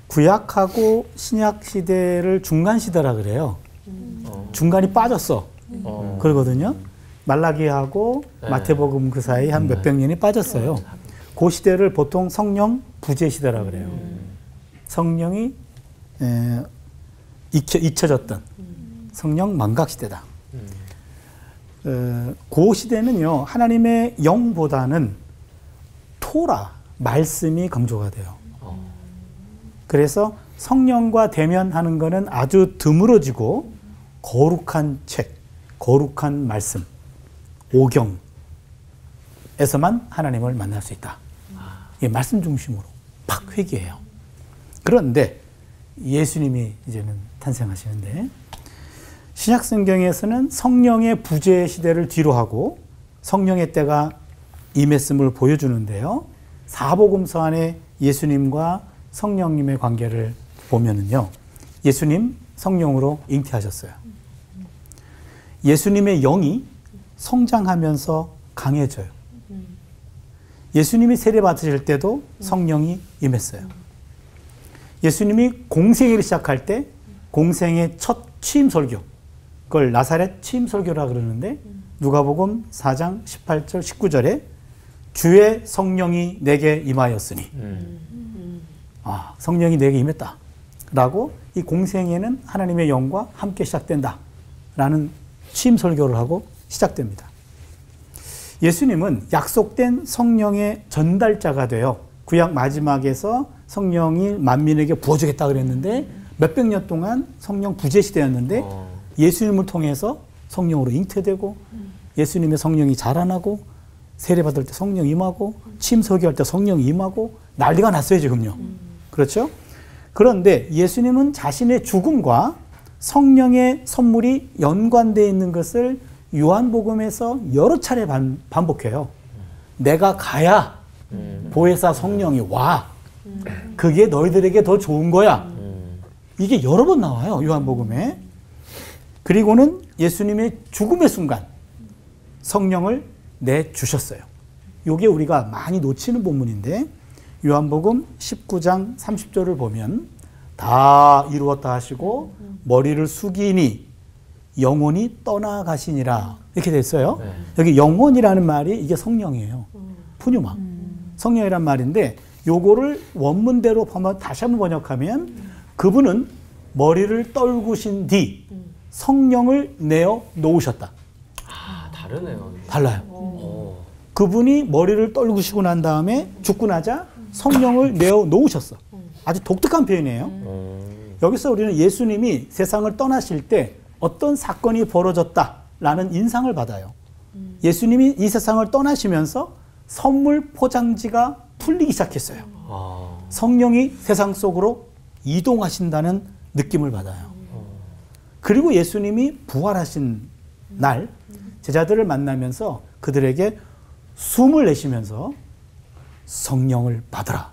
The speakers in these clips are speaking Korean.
구약하고 신약 시대를 중간 시대라 그래요. 중간이 빠졌어. 그러거든요. 말라기하고 마태복음 그 사이 한 몇백 년이 빠졌어요. 그 시대를 보통 성령 부재 시대라 그래요. 성령이 잊혀졌던 성령 망각 시대다. 그 시대는요, 하나님의 영보다는 토라, 말씀이 강조가 돼요. 그래서 성령과 대면하는 것은 아주 드물어지고 거룩한 책, 거룩한 말씀, 오경에서만 하나님을 만날 수 있다. 이 말씀 중심으로 팍 회귀해요. 그런데 예수님이 이제는 탄생하시는데, 신약 성경에서는 성령의 부재 시대를 뒤로 하고 성령의 때가 임했음을 보여주는데요. 사복음서 안에 예수님과 성령님의 관계를 보면은요, 예수님 성령으로 잉태하셨어요. 예수님의 영이 성장하면서 강해져요. 예수님이 세례 받으실 때도 성령이 임했어요. 예수님이 공생애를 시작할 때 공생의 첫 취임 설교, 그걸 나사렛 취임 설교라 그러는데, 누가복음 4장 18절 19절에 주의 성령이 내게 임하였으니, 성령이 내게 임했다 라고, 이 공생애는 하나님의 영과 함께 시작된다 라는 취임 설교를 하고 시작됩니다. 예수님은 약속된 성령의 전달자가 되어 구약 마지막에서 성령이 만민에게 부어주겠다 그랬는데, 몇백 년 동안 성령 부재 시대였는데 예수님을 통해서 성령으로 잉태되고, 예수님의 성령이 자라나고, 세례받을 때 성령 임하고, 취임 설교할 때 성령 임하고, 난리가 났어요 지금요. 그렇죠? 그런데 예수님은 자신의 죽음과 성령의 선물이 연관되어 있는 것을 요한복음에서 여러 차례 반복해요. 내가 가야 보혜사 성령이 와. 그게 너희들에게 더 좋은 거야. 이게 여러 번 나와요, 요한복음에. 그리고는 예수님의 죽음의 순간 성령을 내주셨어요. 이게 우리가 많이 놓치는 본문인데, 요한복음 19장 30절을 보면 다 이루었다 하시고 머리를 숙이니 영혼이 떠나가시니라 이렇게 됐어요. 여기 영혼이라는 말이 이게 성령이에요. 푸뉴마. 성령이란 말인데, 요거를 원문대로 다시 한번 번역하면, 그분은 머리를 떨구신 뒤 성령을 내어 놓으셨다. 다르네요. 달라요. 그분이 머리를 떨구시고 난 다음에 죽고 나자 성령을 내어 놓으셨어. 아주 독특한 표현이에요. 여기서 우리는 예수님이 세상을 떠나실 때 어떤 사건이 벌어졌다라는 인상을 받아요. 예수님이 이 세상을 떠나시면서 선물 포장지가 풀리기 시작했어요. 성령이 세상 속으로 이동하신다는 느낌을 받아요. 그리고 예수님이 부활하신 날 제자들을 만나면서 그들에게 숨을 내쉬면서 성령을 받으라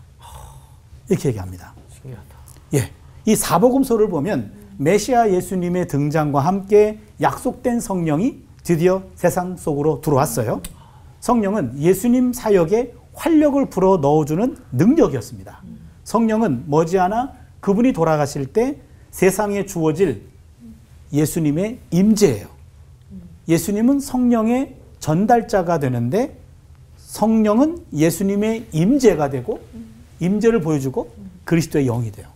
이렇게 얘기합니다. 신기하다. 예, 이 사복음서를 보면 메시아 예수님의 등장과 함께 약속된 성령이 드디어 세상 속으로 들어왔어요. 성령은 예수님 사역에 활력을 불어 넣어주는 능력이었습니다. 성령은 머지않아 그분이 돌아가실 때 세상에 주어질 예수님의 임재예요. 예수님은 성령의 전달자가 되는데, 성령은 예수님의 임재가 되고 임재를 보여주고 그리스도의 영이 돼요.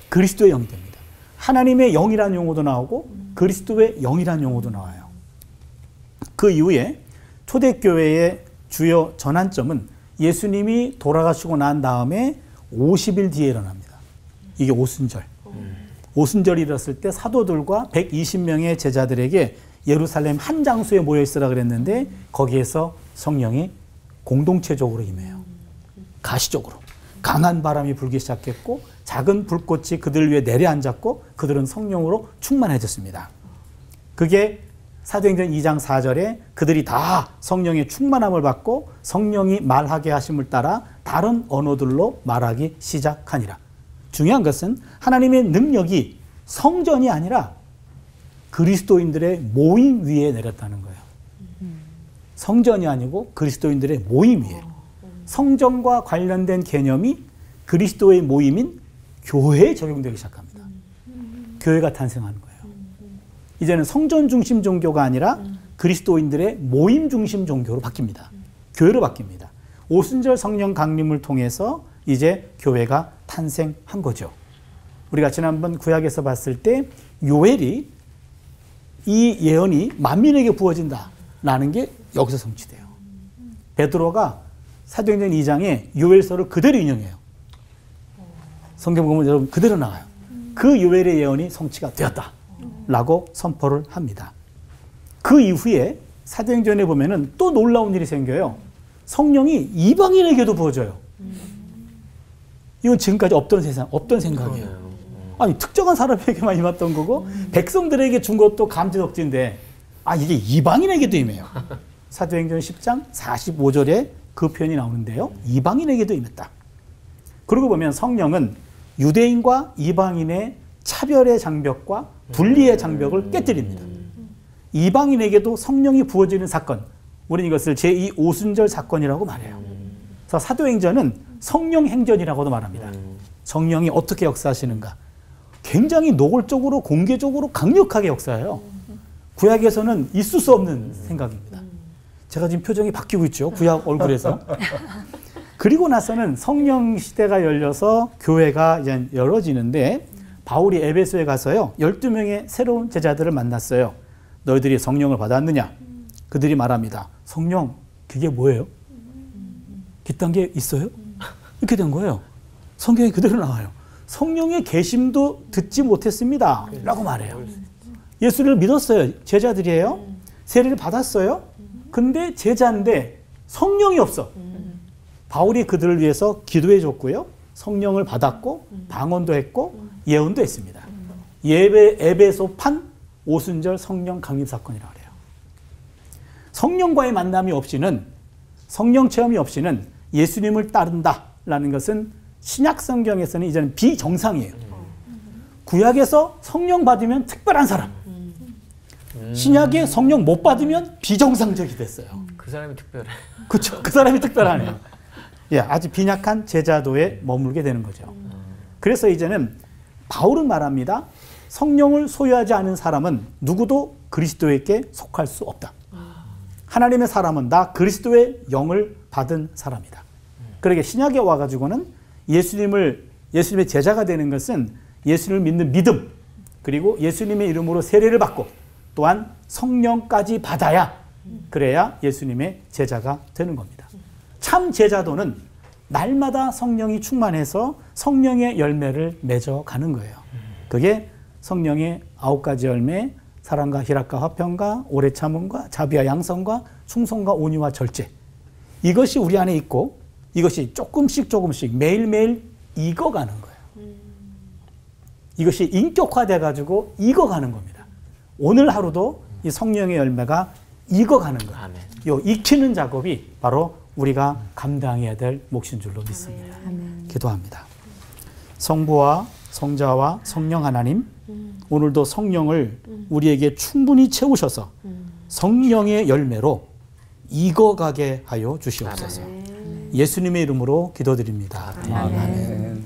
그리스도의 영이 됩니다. 하나님의 영이라는 용어도 나오고 그리스도의 영이라는 용어도 나와요. 그 이후에 초대교회의 주요 전환점은 예수님이 돌아가시고 난 다음에 50일 뒤에 일어납니다. 이게 오순절. 오순절이 일었을 때 사도들과 120명의 제자들에게 예루살렘 한 장소에 모여 있으라 그랬는데, 거기에서 성령이 공동체적으로 임해요. 가시적으로. 강한 바람이 불기 시작했고 작은 불꽃이 그들 위에 내려앉았고 그들은 성령으로 충만해졌습니다. 그게 사도행전 2장 4절에 그들이 다 성령의 충만함을 받고 성령이 말하게 하심을 따라 다른 언어들로 말하기 시작하니라. 중요한 것은 하나님의 능력이 성전이 아니라 그리스도인들의 모임 위에 내렸다는 거예요. 성전이 아니고 그리스도인들의 모임 위에. 성전과 관련된 개념이 그리스도의 모임인 교회에 적용되기 시작합니다. 교회가 탄생하는 거예요. 이제는 성전 중심 종교가 아니라 그리스도인들의 모임 중심 종교로 바뀝니다. 교회로 바뀝니다. 오순절 성령 강림을 통해서 이제 교회가 탄생한 거죠. 우리가 지난번 구약에서 봤을 때 요엘이 이 예언이 만민에게 부어진다라는 게 여기서 성취돼요. 베드로가 사도행전 2장에 요엘서를 그대로 인용해요. 성경 보면 여러분 그대로 나와요. 그 요엘의 예언이 성취가 되었다라고 선포를 합니다. 그 이후에 사도행전에 보면은 또 놀라운 일이 생겨요. 성령이 이방인에게도 부어져요. 이건 지금까지 없던 세상, 없던 생각이에요. 아니 특정한 사람에게만 임했던 거고 백성들에게 준 것도 감지덕지인데 이게 이방인에게도 임해요. 사도행전 10장 45절에 그 표현이 나오는데요. 이방인에게도 임했다. 그러고 보면 성령은 유대인과 이방인의 차별의 장벽과 분리의 장벽을 깨뜨립니다. 이방인에게도 성령이 부어지는 사건, 우리는 이것을 제2 오순절 사건이라고 말해요. 그래서 사도행전은 성령 행전이라고도 말합니다. 성령이 어떻게 역사하시는가. 굉장히 노골적으로 공개적으로 강력하게 역사해요. 구약에서는 있을 수 없는 생각입니다. 제가 지금 표정이 바뀌고 있죠. 구약 얼굴에서. 그리고 나서는 성령 시대가 열려서 교회가 이제 열어지는데 바울이 에베소에 가서요. 12명의 새로운 제자들을 만났어요. 너희들이 성령을 받았느냐? 그들이 말합니다. 성령, 그게 뭐예요? 그딴 게 있어요? 이렇게 된 거예요. 성경에 그대로 나와요. 성령의 계심도 듣지 못했습니다. 라고 말해요. 예수를 믿었어요. 제자들이에요. 세례를 받았어요. 근데 제자인데 성령이 없어. 바울이 그들을 위해서 기도해 줬고요. 성령을 받았고 방언도 했고 예언도 했습니다. 에베소판 오순절 성령 강림 사건이라고 해요. 성령과의 만남이 없이는, 성령 체험이 없이는 예수님을 따른다라는 것은 신약 성경에서는 이제는 비정상이에요. 구약에서 성령 받으면 특별한 사람, 신약에 성령 못 받으면 비정상적이 됐어요. 그 사람이 특별해. 그렇죠. 그 사람이 특별하네요. 예, 아주 빈약한 제자도에 머물게 되는 거죠. 그래서 이제는 바울은 말합니다. 성령을 소유하지 않은 사람은 누구도 그리스도에게 속할 수 없다. 하나님의 사람은 나 그리스도의 영을 받은 사람이다. 그러게 신약에 와가지고는 예수님의 제자가 되는 것은 예수님을 믿는 믿음, 그리고 예수님의 이름으로 세례를 받고 또한 성령까지 받아야, 그래야 예수님의 제자가 되는 겁니다. 참 제자도는 날마다 성령이 충만해서 성령의 열매를 맺어가는 거예요. 그게 성령의 9가지 열매, 사랑과 희락과 화평과 오래 참음과 자비와 양선과 충성과 온유와 절제. 이것이 우리 안에 있고 이것이 조금씩 매일매일 익어가는 거예요. 이것이 인격화돼 가지고 익어가는 겁니다. 오늘 하루도 이 성령의 열매가 익어가는 거예요. 아멘. 요 익히는 작업이 바로 우리가 감당해야 될 몫인 줄로 믿습니다. 아멘. 기도합니다. 성부와 성자와 성령 하나님, 오늘도 성령을 우리에게 충분히 채우셔서 성령의 열매로 익어가게 하여 주시옵소서. 예수님의 이름으로 기도드립니다. 아멘.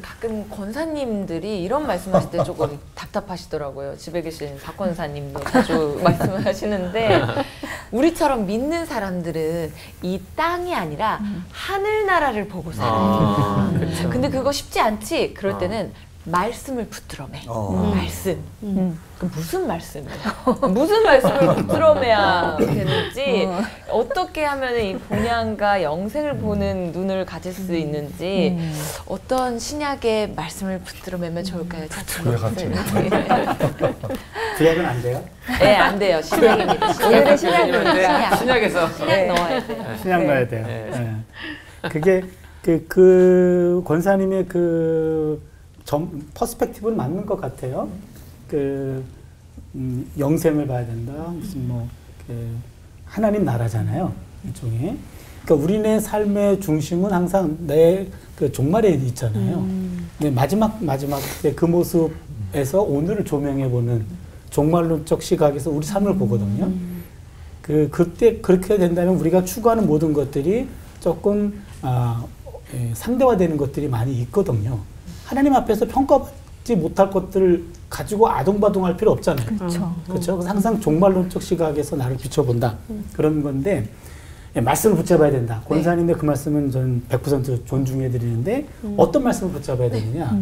가끔 권사님들이 이런 말씀하실 때 조금 답답하시더라고요. 집에 계신 박 권사님도 자주 말씀을 하시는데, 우리처럼 믿는 사람들은 이 땅이 아니라 하늘나라를 보고 살아요. 그렇죠. 근데 그거 쉽지 않지. 그럴 때는 말씀을 붙들어매. 말씀. 그 무슨 말씀이에요? 무슨 말씀을 붙들어매야 되는지, 어떻게 하면 이 본향과 영생을 보는 눈을 가질 수 있는지, 어떤 신약의 말씀을 붙들어매면 좋을까요? 구약은 안 돼요? 네, 안 돼요. 신약입니다. 오늘은 신약입니다. 신약에서 신약 넣어야 돼요. 신약 네. 넣어야 돼요. 네. 네. 그게 그 권사님의 퍼스펙티브는 맞는 것 같아요. 영생을 봐야 된다. 무슨 하나님 나라잖아요. 일종의. 그러니까 우리네 삶의 중심은 항상 내 종말에 있잖아요. 근데 마지막 때 그 모습에서 오늘을 조명해 보는 종말론적 시각에서 우리 삶을 보거든요. 그때 그렇게 된다면 우리가 추구하는 모든 것들이 조금 상대화되는 것들이 많이 있거든요. 하나님 앞에서 평가받지 못할 것들을 가지고 아동바동할 필요 없잖아요. 그렇죠. 그렇죠. 항상 종말론적 시각에서 나를 비춰본다. 그런 건데 말씀을 붙잡아야 된다. 권사님의 그 말씀은 저는 100% 존중해 드리는데 어떤 말씀을 붙잡아야 되느냐.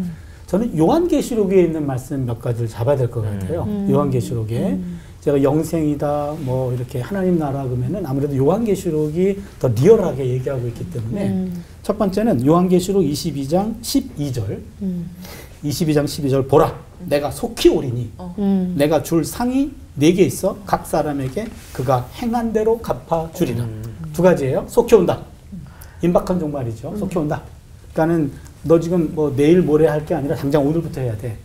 저는 요한계시록에 있는 말씀 몇 가지를 잡아야 될 것 같아요. 요한계시록에 제가 영생이다 뭐 이렇게 하나님 나라 그러면은 아무래도 요한계시록이 더 리얼하게 얘기하고 있기 때문에 첫 번째는 요한계시록 22장 12절 22장 12절 보라 내가 속히 오리니 내가 줄 상이 4개 있어 각 사람에게 그가 행한 대로 갚아주리라. 두 가지예요. 속히 온다. 임박한 종말이죠. 속히 온다. 그러니까는 너 지금 뭐 내일 모레 할 게 아니라 당장 오늘부터 해야 돼.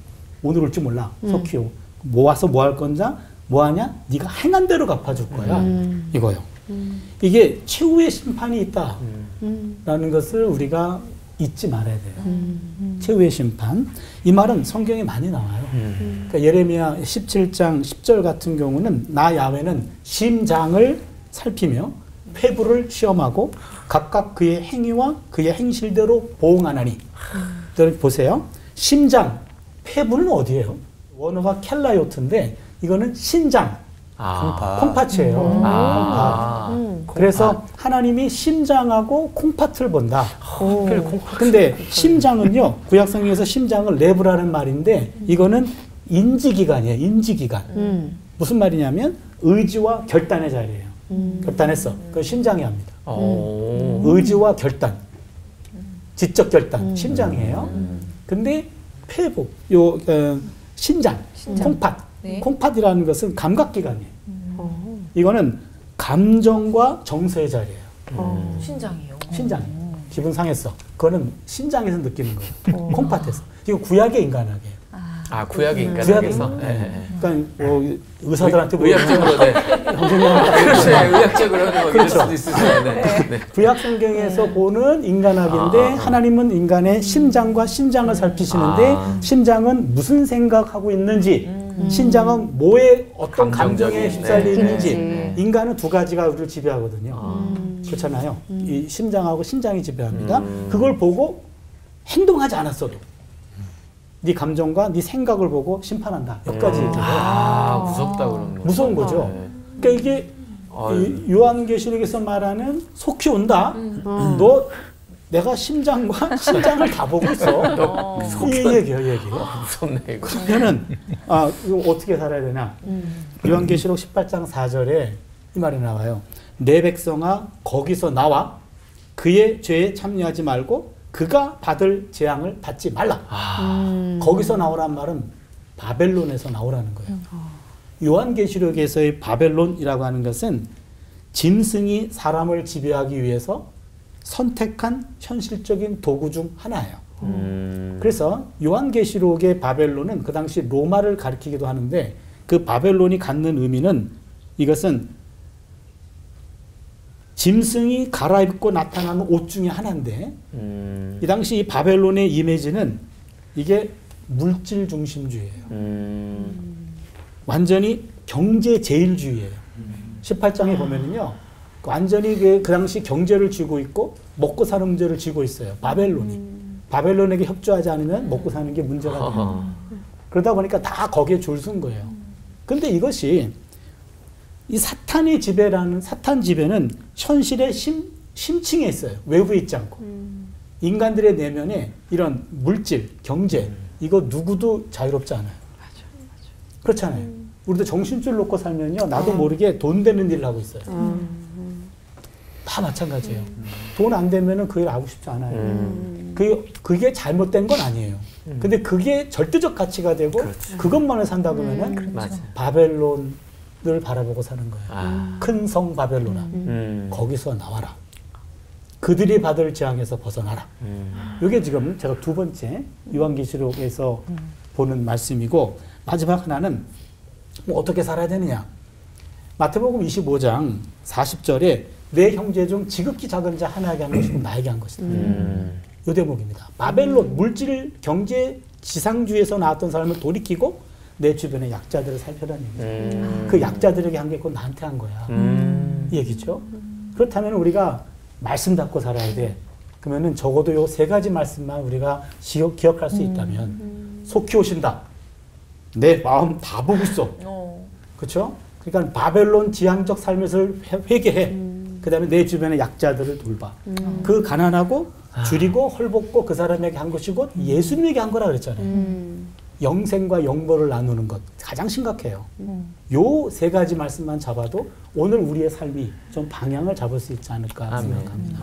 오늘 올지 몰라. 속히 오. 모아서 뭐 할 건자? 뭐 하냐? 네가 행한 대로 갚아줄 거야. 이거요. 이게 최후의 심판이 있다. 라는 것을 우리가 잊지 말아야 돼요. 최후의 심판. 이 말은 성경에 많이 나와요. 그러니까 예레미야 17장 10절 같은 경우는 나 야훼는 심장을 살피며 폐부를 시험하고 각각 그의 행위와 그의 행실대로 보응하나니. 보세요. 심장, 폐부는 어디예요? 원어가 켈라요트인데 이거는 신장, 콩팥이에요. 그래서 하나님이 심장하고 콩팥을 본다. 근데 심장은요, 구약성경에서 심장을 내부라는 말인데 이거는 인지기관이에요. 인지기관. 무슨 말이냐면 의지와 결단의 자리예요. 결단했어. 그건 심장이 합니다. 의지와 결단, 지적 결단, 심장이에요. 근데 폐부, 신장, 콩팥. 네. 콩팥이라는 것은 감각기관이에요. 이거는 감정과 정서의 자리예요. 신장이요. 신장. 기분 상했어. 그거는 신장에서 느끼는 거예요. 콩팥에서. 이거 구약의 인간학이에요. 구약의 구약의 인간에서. 인간학이에요. 그러니까 뭐 의사들한테 의학적으로 네. 그렇죠. 의학적으로 뭐 이럴 수도 있으시죠. 네. 구약 성경에서 보는 인간학인데 하나님은 인간의 심장과 심장을 살피시는데 심장은 무슨 생각하고 있는지 심장은 뭐에 어떤 감정에 휩쓸리는지 인간은 두 가지가 우리를 지배하거든요. 그렇잖아요. 이 심장하고 신장이 지배합니다. 그걸 보고 행동하지 않았어도 네 감정과 네 생각을 보고 심판한다. 여기까지 얘기해요. 무섭다 그런 거. 무서운 거죠. 그러니까 이게 요한계시록에서 말하는 속히 온다. 너 내가 심장과 신장을 다 보고 있어. 이 얘기예요. 무섭네 이거. 그러면은 이거 어떻게 살아야 되나? 요한계시록 18장 4절에 이 말이 나와요. 내 백성아 거기서 나와 그의 죄에 참여하지 말고 그가 받을 재앙을 받지 말라. 거기서 나오란 말은 바벨론에서 나오라는 거예요. 요한계시록에서의 바벨론이라고 하는 것은 짐승이 사람을 지배하기 위해서 선택한 현실적인 도구 중 하나예요. 그래서 요한계시록의 바벨론은 그 당시 로마를 가리키기도 하는데 그 바벨론이 갖는 의미는 이것은 짐승이 갈아입고 나타나는 옷 중에 하나인데 이 당시 이 바벨론의 이미지는 이게 물질 중심주의예요. 완전히 경제 제일주의예요. 18장에 보면은요. 완전히 그 당시 경제를 쥐고 있고 먹고 사는 문제를 쥐고 있어요. 바벨론이. 바벨론에게 협조하지 않으면 먹고 사는 게 문제가 돼요. 그러다 보니까 다 거기에 줄 쓴 거예요. 근데 이것이 이 사탄의 지배라는 사탄 지배는 현실의 심층에 있어요. 외부에 있지 않고. 인간들의 내면에 이런 물질, 경제 이거 누구도 자유롭지 않아요. 그렇잖아요. 우리도 정신줄 놓고 살면요. 나도 모르게 돈 되는 일을 하고 있어요. 다 마찬가지예요. 돈 안 되면은 그 일 하고 싶지 않아요. 그게 잘못된 건 아니에요. 근데 그게 절대적 가치가 되고 그것만을 산다 그러면은 바벨론을 바라보고 사는 거예요. 큰 성 바벨론아. 거기서 나와라. 그들이 받을 재앙에서 벗어나라. 이게 지금 제가 두 번째 요한계시록에서 보는 말씀이고 마지막 하나는 뭐 어떻게 살아야 되느냐. 마태복음 25장 40절에 내 형제 중 지극히 작은 자 하나에게 한 것이고 나에게 한 것이다. 이 대목입니다. 바벨론 물질 경제 지상주의에서 나왔던 사람을 돌이키고 내 주변의 약자들을 살펴라는 얘기죠. 그 약자들에게 한 게 곧 나한테 한 거야. 이 얘기죠. 그렇다면 우리가 말씀답고 살아야 돼. 그러면은 적어도 요 세 가지 말씀만 우리가 기억할 수 있다면 속히 오신다. 내 마음 다 보고 있어. 그렇죠? 그러니까 바벨론 지향적 삶에서 회개해. 그다음에 내 주변의 약자들을 돌봐. 그 가난하고 줄이고 헐벗고 그 사람에게 한 것이 곧 예수님에게 한 거라 그랬잖아요. 영생과 영벌을 나누는 것 가장 심각해요. 요 세 가지 말씀만 잡아도 오늘 우리의 삶이 좀 방향을 잡을 수 있지 않을까 생각합니다.